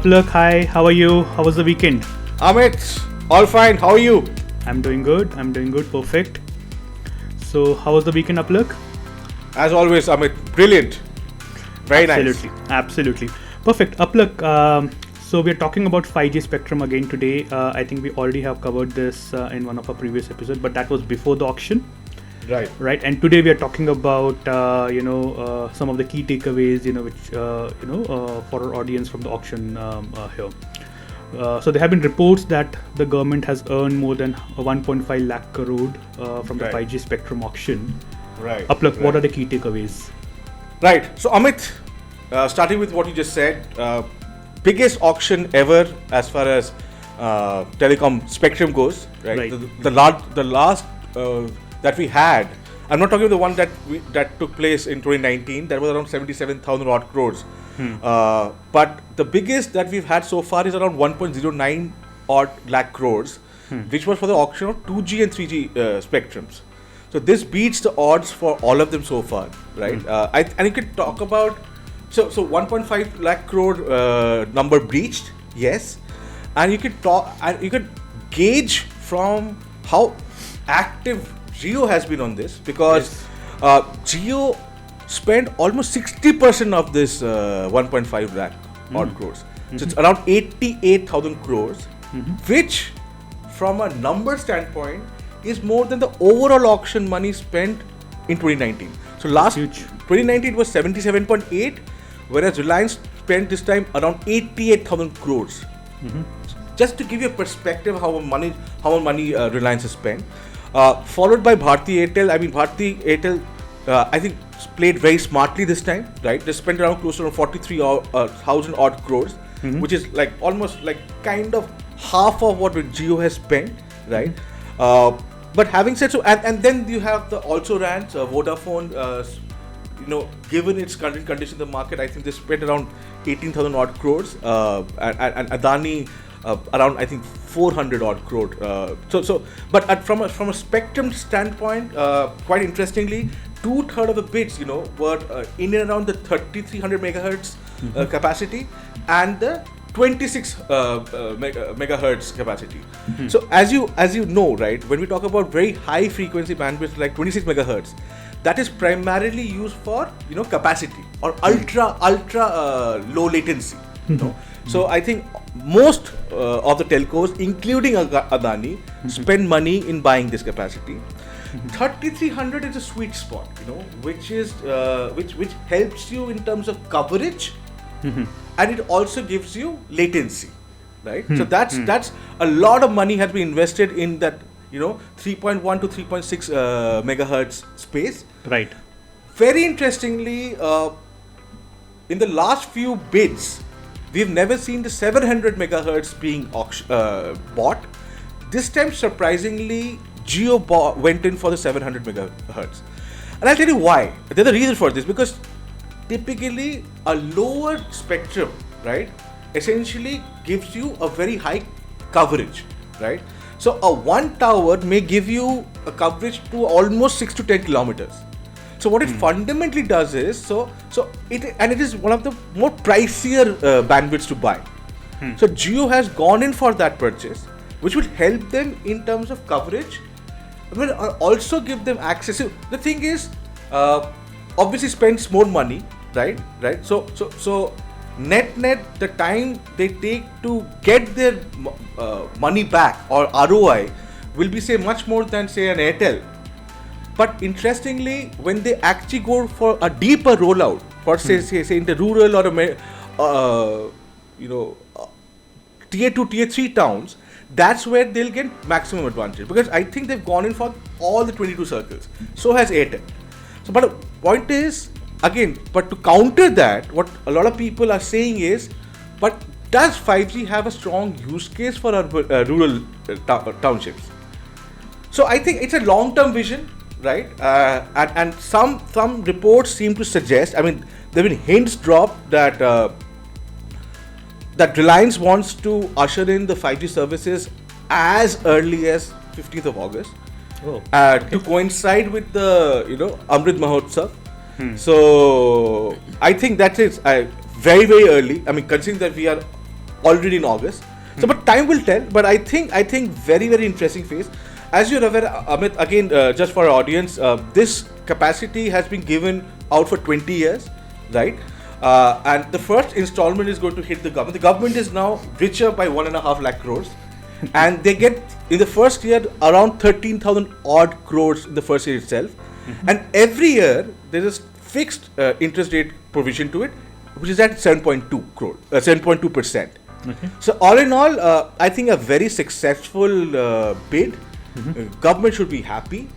Apalak, hi, how are you? How was the weekend? Amit, all fine. How are you? I'm doing good, perfect. So, how was the weekend, Apalak? As always, Amit, brilliant. Very Absolutely, nice. absolutely. Perfect. Apalak, so we're talking about 5G spectrum again today. I think we already have covered this in one of our previous episodes, but that was before the auction. Right, and today we are talking about some of the key takeaways, which for our audience from the auction here. So there have been reports that the government has earned more than 1.5 lakh crore from the 5G spectrum auction. Right. Apalak, what are the key takeaways? Right. So Amit, starting with what you just said, biggest auction ever as far as telecom spectrum goes. Right. The last that we had. I'm not talking about the one that took place in 2019. That was around 77,000 odd crores. But the biggest that we've had so far is around 1.09 odd lakh crores, which was for the auction of 2G and 3G spectrums. So this beats the odds for all of them so far, right? And you could talk about so 1.5 lakh crore number breached, yes, and you could gauge from how active Jio has been on this, because Jio spent almost 60% of this 1.5 lakh odd crores. So it's around 88,000 crores, which from a number standpoint is more than the overall auction money spent in 2019. So last 2019 was 77.8, whereas Reliance spent this time around 88,000 crores. Just to give you a perspective how much money Reliance has spent. Followed by Bharti Airtel. I mean, Bharti Airtel, I think, played very smartly this time, right? They spent around close to 43,000 odd crores, which is like almost like kind of half of what Jio has spent, right? But having said so, and then you have the also ran Vodafone. Given its current condition in the market, I think they spent around 18,000 odd crores, and Adani around, I think, 400 odd crore. But from a spectrum standpoint, quite interestingly, 2/3 of the bids, were in and around the 3300 megahertz capacity and the 26 megahertz capacity. So as you know, right, when we talk about very high frequency bandwidth like 26 megahertz, that is primarily used for capacity or ultra low latency. So I think most of the telcos, including Adani, spend money in buying this capacity. 3300 is a sweet spot, which helps you in terms of coverage, and it also gives you latency, right? So that's a lot of money has been invested in that 3.1 to 3.6 megahertz space. Right. Very interestingly, in the last few bids, we've never seen the 700 megahertz being bought. This time, surprisingly, Jio went in for the 700 megahertz. And I'll tell you why. There's a reason for this, because typically a lower spectrum, right, essentially gives you a very high coverage, right? So a one tower may give you a coverage to almost 6 to 10 kilometers. So what it fundamentally does is, it is one of the more pricier bandwidths to buy. So Jio has gone in for that purchase, which will help them in terms of coverage, but also give them access. So the thing is, obviously spends more money, right? So net, the time they take to get their money back or ROI will be, say, much more than, say, an Airtel. But interestingly, when they actually go for a deeper rollout, for say in the rural or tier 2, tier 3 towns, that's where they'll get maximum advantage, because I think they've gone in for all the 22 circles. So has Airtel. So, but the point is, again, but to counter that, what a lot of people are saying is, but does 5G have a strong use case for our rural townships? So I think it's a long-term vision, right? And some reports seem to suggest, I mean, there have been hints dropped that Reliance wants to usher in the 5G services as early as 15th of August to coincide with the Amrit Mahotsav. So I think that is very, very early. I mean, considering that we are already in August. So, but time will tell. But I think very, very interesting phase. As you're aware, Amit, again, just for our audience, this capacity has been given out for 20 years, right? And the first installment is going to hit the government. The government is now richer by 1.5 lakh crores. And they get, in the first year, around 13,000 odd crores in the first year itself. And every year, there is fixed interest rate provision to it, which is at 7.2%. Okay. So all in all, I think a very successful bid. Government should be happy,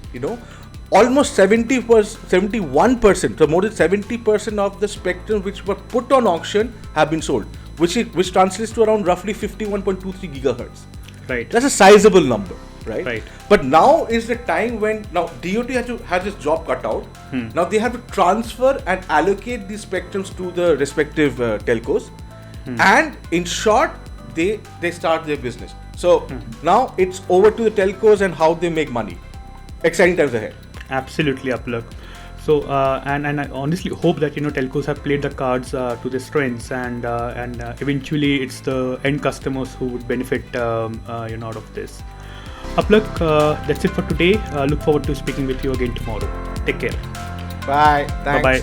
Almost 71%, so more than 70% of the spectrum which were put on auction have been sold, which translates to around roughly 51.23 gigahertz. Right. That's a sizable number, right? But now is the time when DOT has its job cut out. Now they have to transfer and allocate these spectrums to the respective telcos, and in short, they start their business. So now it's over to the telcos and how they make money. Exciting times ahead. Absolutely, Apalak. So and I honestly hope that telcos have played the cards to their strengths, and eventually it's the end customers who would benefit out of this. Apalak, that's it for today. Look forward to speaking with you again tomorrow. Take care. Bye. Thanks. Bye.